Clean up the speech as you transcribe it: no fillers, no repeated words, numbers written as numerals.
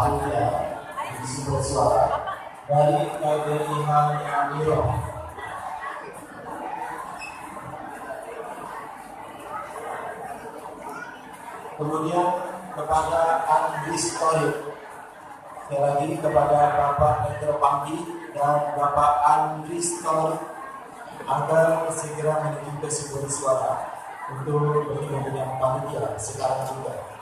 panitia isi bersuara dari KBRI Miro. Kemudian kepada Andris Torik, sekali lagi kepada Bapak Petro Panggi dan Bapak Andris Torik agar segera menuju ke sumber suara untuk bertemu dengan panitia sekarang juga.